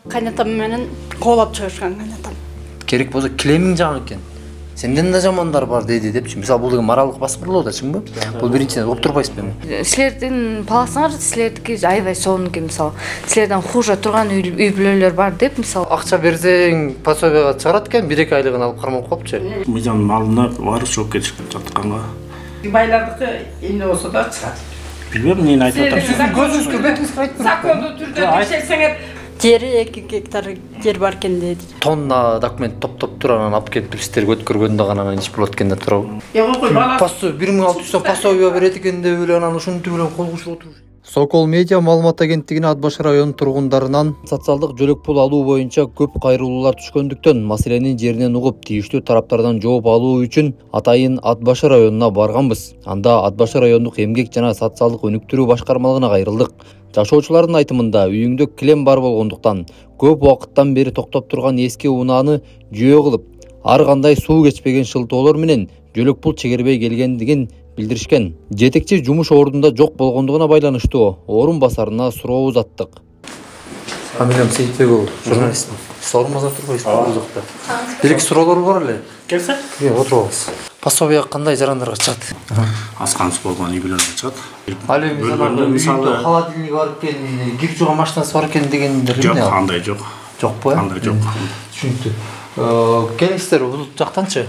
Kaynatam менен koolap чыгышкан kaynatam. Керек болсо килемиң жаган экен. Сенден да жамандар бар деди депчи. Мисалы бул деген моралдык басбырлоо да, чыңбы? Бул биринчиден оп турбайсызбы эми? Силердин паласыңар, силердики аябай сонуки, мисалы. Силерден хуже турган үй бүлөлөр бар деп, мисалы. Акча берсең пособияга чыгарат экен, 1-2 айлыгын алып кармап коюпчу. Мыйзам малына баары чогуп кетишип жатканга. Байлардыкы эмне болсо да чыгат. Билбейм, эмнени айтып атам. Көзүңүзгө бетиңизге айтпай. Закондуу түрдө текшерсеңер Жери 2 гектар жер бар экен деди. Тонна документ топтоп туруп анан алып келип билистерге өткөргөндө гана иш болот экен да туурабы? Кой бала. Посо 1600 сом пособия берет экен деп эле анан ошентип эле кол кушуп отуруш. Сокол медиа маалымат агенттигине Ат баш району тургундарынан социалдык жөлөк пул алуу боюнча көп кайрылуулар түшкөндүктөн маселени жеринен угуп тийиштүү тараптардан жооп алуу үчүн атайын Ат баш районуна барганбыз. Анда Ат баш райондук эмгек жана социалдык өнүктүрүү башкармалыгына кайрылдык. Жашоочулардын айтымында үйүңдө килем бар болгондуктан көп убакыттан бери токтоп турган эски унааны жөө кылып, ар кандай суу кечпеген шылтоолор менен жөлөк пул чегербей келгендигин билдиришкен. Жетекчи жумуш ордунда жок болгондугуна байланыштуу орун басарына суроо узаттык. Фамилиям Сейитбеков, журналист. Сорумаза турбайсызбы бул жакта? Бир-эки суроолор бар эле. Келсе? Отурабыз. Пособия кандай жарандарга чыгат? Асканыс болгон үй бүлөлөргө чыгат. Али мисалы холодильник бар экен, кир жууган машинасы бар экен дегендер эмне? Жок, андай жок. Жокпу? Андай жок. Түшүнүктүү. Келиңиздер бул жактанчы?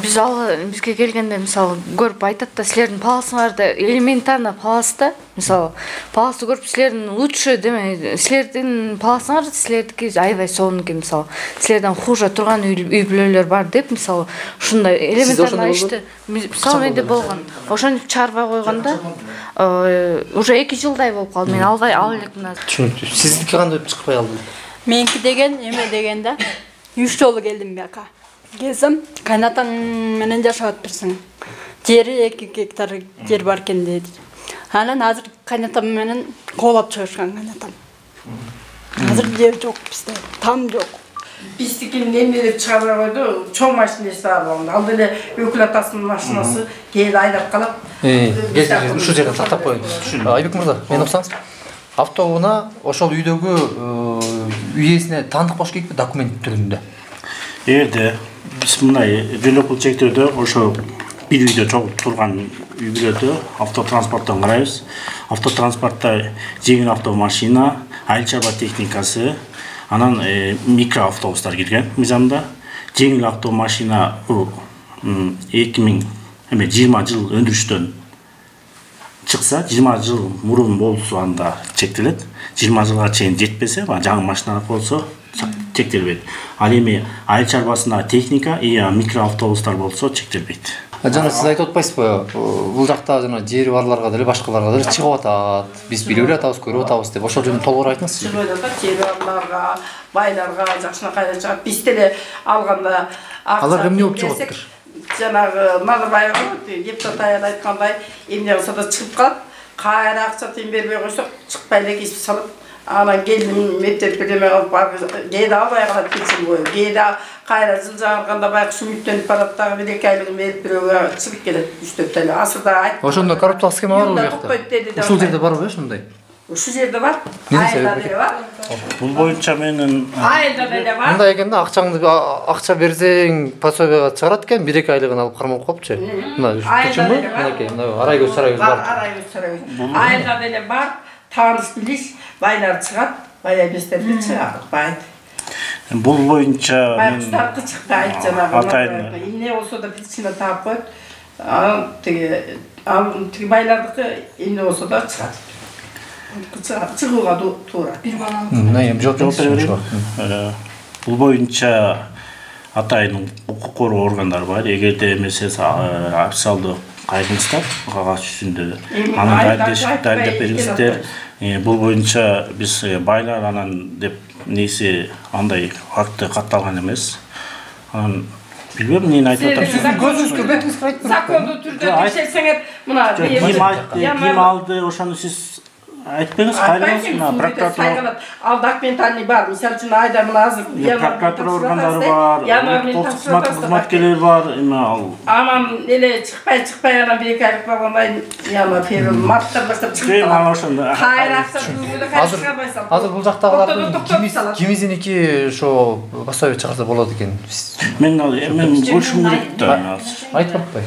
Бизге келгенде мисалы көрүп айтат да, силердин паласыңарда элементарно палас да, мисалы паласты көрүп силердин лучше деме, силердин паласыңар силердики аябай сонуки, мисалы силерден хуже турган үй бүлөлөр бар деп, мисалы ушундай элементарно ишти мисалы менде болгон. Ошентип чарба койгондо уже 2 жылдай болуп калды. Мен албай алып элекмин азыр. Түшүнүктүү. Сиздики кандай чыкпай калды? Меники деген эме дегенде 3 жолу келдим бияка. Келсем, кайнатам менен жашап атпырсың. Жери 2 гектар жер бар экен деди. Анан азыр кайнатам менен коолап чыгышкан кайнатам. Азыр жер жок бизде, там жок. Биздикин эмне деп чыгарып койду, чоң машинасы алган. Ал деле өкүл атасынын машинасы кээде айдап калат. Ушул жерден тактап коеюн. Айбек мырза, мени уксаңыз. Автоунаа ошол үйдөгү үйесине таандык болуш керекпи документ түрүндө? Эгерде биз мындай жөлөк пул чектөөдө ошо бир үйдө чогулуп турган үй бүлөдө автотранспорттон карайбыз. Автотранспортто жеңил автомашина, айыл чарба техникасы, анан микроавтобустар кирген мыйзамда. Жеңил автомашина 2020 жыл өндүрүштөн чыкса, 20 жыл мурун болсо анда чектелет. 20 жылга чейин жетпесе, жаңы машина болсо чектелбейт. Ал эми айыл чарбасына техника, микроавтобустар болсо чектелбейт. Жана сиз айтып атпайсызбы, бул жакта жана жери барларга деле башкаларга деле чыгып атат. Биз билип эле атабыз, көрүп атабыз деп. Ошол жөнүндө толугураак айтыңыз. Чыгып атат, жери барларга, байларга жакшынакай чыгат. Биз деле алганда алар эмне болуп чыгыптыр? Жанагы Назарбаев депутат аян айткандай, эмне болсо да чыгып калат. Кайра акча тыйын бербей койсок, чыкпай эле кесип салып, анан келдим мектеп билеме алып барып, кээде албай калат кетсем бою. Кээде кайра жыл жаңырганда байкуш үмүттөнүп барат дагы 1-2 айлыгын берип бирөөгө чыгып келет. 3-4 айлык. Асырда айт. Ошондо коррупциялык схема барбы бuyakta? Ушул жерде барбы ошондой? Ушул жерде бар. Айылда деле бар. Бул боюнча менин айылда деле бар. Мындай экен да, акча берсең пособияга чыгарат экен, 1-2 айлыгын алып кармап коюпчу. Мына чынбы? Мынакей, мына арай көз сарай көз бар. Арай көз сарай көз. Айылда деле бар. Тааныш билиш, байлар чыгат, бая бестерди чыгат, байт. Бул боюнча байкуштар чыкты айт жанагы. Эмне болсо да причина таап коет. Тиги байлардыкы эмне болсо да чыгат. Чыгууга туура. Мына эми жооп беребиз. Бул боюнча атайын укук коргоо органдары бар. Эгерде эмесиз официалдуу кайрылыштар кагаз жүзүндө анан дайындап бериңиздер. Бул боюнча биз байлар анан деп нейси андай акты катталган эмес. Анан билбейм эмнени айтып атам. Көзүңүзгө бетиңизге айтпай. Закондуу түрдө текшерсеңер, мына ким алды, ошону сиз айтпаңыз, қайрылсын, прокуратура. Ал документальный бар. Мисал үшін айда мына азыр Прокуратура органдары бар, қызметкерлер бар, Аман эле чыкпай анан бир эки айлык болгондон яна ферм марттар баштап чыгып калат. Кайракса түгүлө кайракса. Азыр бул жактагылардын кимизиники ошо басабы чыгарса болот экен. Мен көрүшүм керек да. Айтып атпай.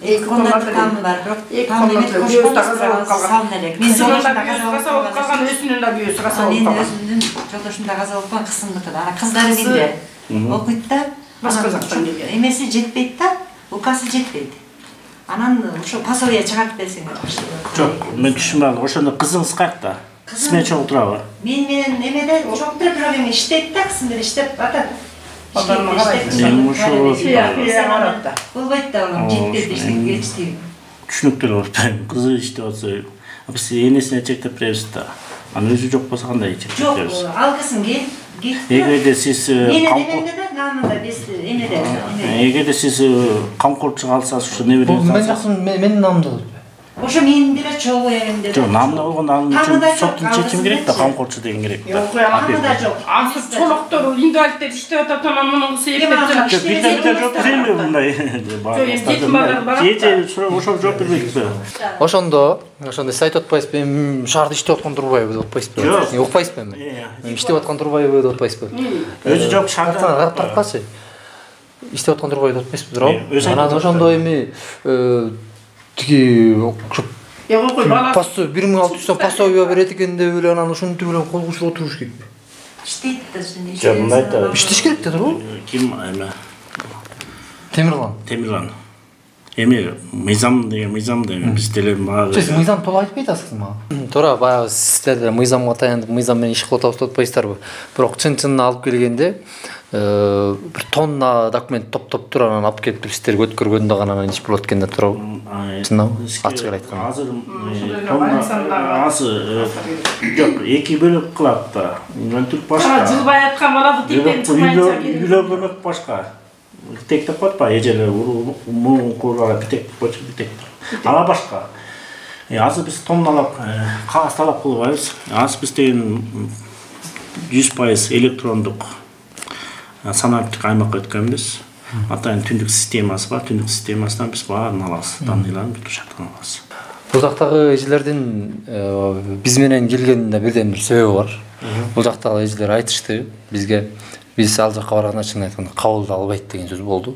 Эки комната там бар, бирок там эмес салын элек. Мен каза болуп калган өзүнүн да бүйөсү каза болуп калган. Өзүмдүн жолдошумда каза болуп калган кызымдыкы. Ана кыздары менде окуйт да, башка жактан келген. Эмеси жетпейт да, укасы жетпейт. Анан ошо пособие чыгарып берсеңер. Жок, мен түшүнбөдүм. Ошондо кызыңыз каякта? Сиз чогуу турабы? Мен эмеде чоң бир проблема иштейт да, кызым деле иштеп атат. Болбойт да улам, жетпейт иштеп кетти. Түшүнүктүү болуп атат. Кызы иштеп атса, биз энесине чектеп беребиз да. Анан өзү жок болсо кандай чектеп беребиз? Жок, алгысың кел. Эгерде сиз Эгерде сиз камкорчуга алсаңыз, ушу не бересиз? Мен жаксын, менин намымда болот. Ошо менин деле чогуу эримде. Жок, намында болгондо анын үчүн соттун чечими керек да, камкорчу деген керек да. Намында жок. Азыр чолоктор, инвалидтер иштеп атат, анан мунун кызы эптеп Бизде жок дейм мындай. Ошо жооп бербейт. Ошондо сиз айтып атпайсызбы, мен шаарда иштеп аткан турбайбы деп атпайсызбы? Укпайсызбы эми? Иштеп аткан турбайбы деп атпайсызбы? Өзү жок шаарда. Карап тарткачы. Иштеп аткан турбайбы деп атпайсызбы, туурабы? Анан ошондо эми тиги пассо 1600 сом пособие берет экен деп эле анан ушинтип эле кол кушуп отуруш керекпи? Иштейт да жөн. Жок, мындай да. Иштеш керек да, туурабы? Ким эме? Темирлан. Эми мыйзам биз деле мага. Сиз мыйзам толук айтпай атасызбы мага? Туура, баягы сиздер мыйзамга таянып, мыйзам менен иш кылып атабыз деп атпайсыздарбы? Бирок чын алып келгенде бир тонна документ топтоп туруп анан алып келип сиздерге өткөргөндө гана иш болот экен да, туурабы? Чынбы? Ачык эле айтканда. Азыр жок, эки бөлөк кылат да. Мынтип башка. Жылбай аткан балады тиктен чыкпайча керек. Үйлөнгөнөк башка. Битек деп атпа, эжеле муң кургала битек деп койчу, битек. Ала башка. Азыр биз тонналап кагаз талап кылбайбыз. Азыр биз деген 100% электрондук санариптик аймакка өткөнбүз. Атайын түндүк системасы бар, түндүк системасынан биз баарын алабыз, данныйларын бүт шартын алабыз. Бул жактагы эжелердин биз менен келгенинде бирден бир себеби бар. Бул жактагы эжелер айтышты бизге. Биз ал жакка барганда чын айтканда кабыл албайт деген сөз болду.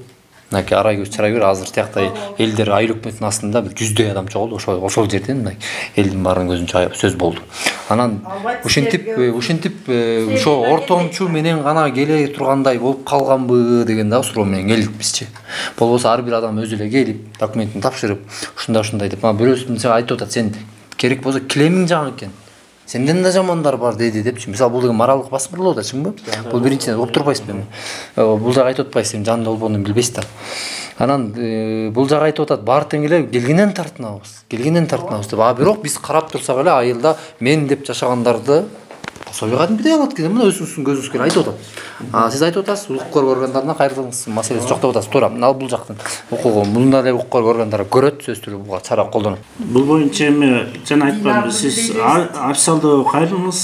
Мынакей арай көз чырай бер, азыр тиякта элдер айыл өкмөтүнүн астында бир 100дөй адам чогулду. Ошол жерден мына элдин баарынын көзүн чайып сөз болду. Анан ушинтип ошо ортомчу менен гана келе тургандай болуп калганбы деген да суроо менен келдик бизчи. Болбосо ар бир адам өзү эле келип, документин тапшырып, ушундай деп, мага бирөөсү айтып атат, сен керек болсо килемиң жаган экен. Сенден да жамандар бар деди депчи. Мисалы бул деген моралдык басым болот да, чынбы? Бул биринчиден угуп турбайсызбы эми? Бул жагы айтып атпайсыз, эми жанында болбондон билбейсиз да. Анан бул жагы айтып атат, баары тең эле келгенен тартынабыз деп. А бирок биз карап турсак эле айылда мен деп жашагандарды пособие кадимгидей алат экен, мына өзүңүздүн көзүңүзгө айып атат. Сиз айтып атасыз, укук коргоо органдарына кайрылыңыз, маселеси жок деп атасыз, туура. Ал бул жактын укугу, мында эле укук коргоо органдары көрөт, сөзсүз түрдө буга чара колдонот. Бул боюнча эми жана айтканбы, сиз официалдуу кайрылыңыз,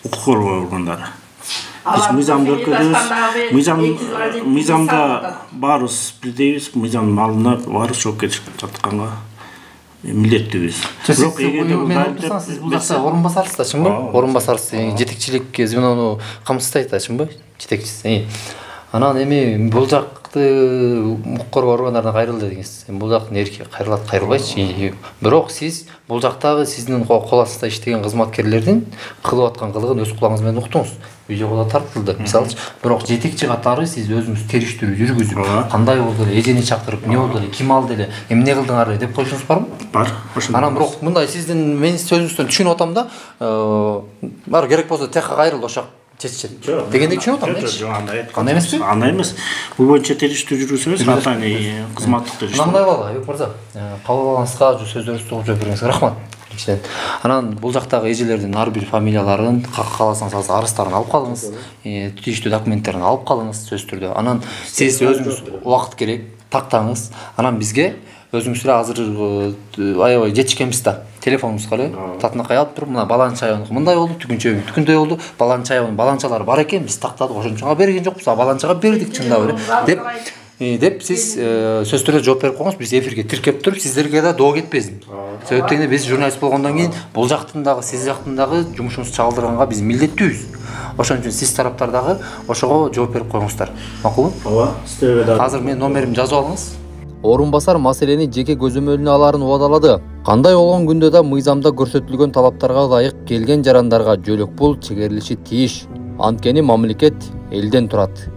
укук коргоо органдары. Биз мыйзамды өткөрөбүз, мыйзамда баарыбыз бирдейбиз, мыйзамдын алдында баарыбыз жоопкерчиликке тартканга милдеттүүбүз. Бирок эгерде сиз бул жакта орун басарсыз да, чынбы? Орун басарсыз, жетекчилик звенону камсыздайт да, чынбы? Жетекчиси. Анан эми бул жакты укук коргоо органдарына кайрылды дегенсиз. Бул жактын эрки кайрылат, кайрылбайчы. Бирок сиз бул жактагы сиздин кол астында иштеген кызматкерлердин кылып аткан кылыгын өз кулагыңыз менен уктуңуз. Видеого тартылды. Мисалы, бирок жетекчи катары сиз өзүңүз териштирүү жүргүзүп, кандай болду эле, эжени чакырып, эмне болду эле, ким алды эле, эмне кылдыңар деп койсоңуз барбы? Бар. Анан бирок мындай сиздин менин сөзүңүздөн түшүнүп атам да, бар керек болсо текка кайрыл ошак чечет. Дегенде түшүнүп атам мен. Жок, андай айткан. Кандай эмеспи? Андай эмес. Бул боюнча териштирүү жүргүзөбүз, атайын кызматтык териштирүү. Мындай болду, Айбек мырза. Кабыл алганыңызга, сөздөрүңүздү угуп бериңизге рахмат. Анан бул жактагы эжелердин ар бир фамилияларын, кааласаңыз арыздарын алып калыңыз, тийиштүү документтерин алып калыңыз сөзсүз түрдө. Анан сиз өзүңүз убакыт керек, тактаңыз. Анан бизге өзүңүз эле азыр аябай жетишкенбиз да. Телефонубузга эле татынакай алып туруп, мына баланча аябы мындай болду, түгүнчөй болду. Баланча аябынын баланчалары бар экен, биз тактадык, ошончоға берген жокпуз, баланчага бердик чындап эле. Деп сиз сөздөр жооп берип коюңуз, биз эфирге тиркеп туруп, сиздерге да доо кетпесин. Себеп дегенде биз журналист болгондон кийин бул жактын дагы, сиз жактын дагы жумушубузду чагылдырганга биз милдеттүүбүз. Ошон үчүн сиз тараптар дагы ошого жооп берип коюңуздар. Макулбу? Ооба, сиздерге дагы. Азыр менин номеримди жазып алыңыз. Орун басар маселени жеке көзөмөлүнө алаарын убадалады. Кандай болгон күндө да мыйзамда көрсөтүлгөн талаптарга ылайык келген жарандарга жөлөк пул чегерилиши тийиш. Анткени мамлекет элден турат.